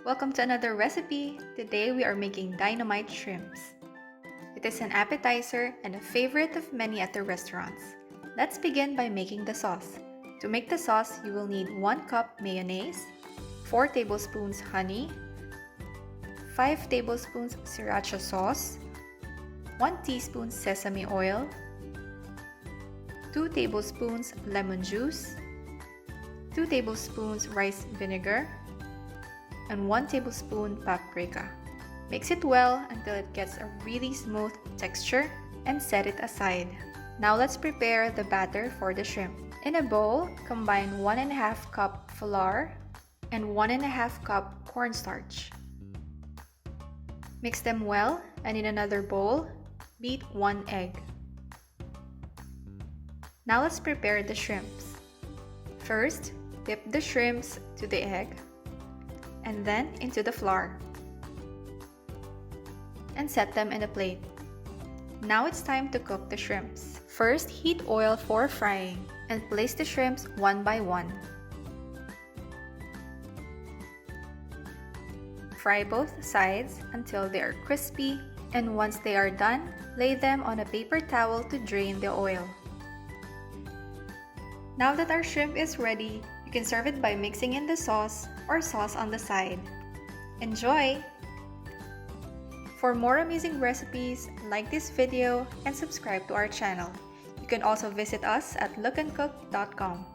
Welcome to another recipe. Today we are making dynamite shrimps. It is an appetizer and a favorite of many at the restaurants. Let's begin by making the sauce. To make the sauce, you will need 1 cup mayonnaise, 4 tablespoons honey, 5 tablespoons sriracha sauce, 1 teaspoon sesame oil, 2 tablespoons lemon juice, 2 tablespoons rice vinegar, and 1 tablespoon paprika. Mix it well until it gets a really smooth texture and set it aside. Now let's prepare the batter for the shrimp. In a bowl, combine 1½ cup flour and 1½ cup cornstarch. Mix them well, and in another bowl, beat 1 egg. Now let's prepare the shrimps. First, dip the shrimps to the egg and then into the flour and set them in a plate. Now it's time to cook the shrimps. First, heat oil for frying and place the shrimps one by one. Fry both sides until they are crispy, and once they are done, lay them on a paper towel to drain the oil. Now that our shrimp is ready, you can serve it by mixing in the sauce or sauce on the side. Enjoy! For more amazing recipes, like this video and subscribe to our channel. You can also visit us at lookandcook.com.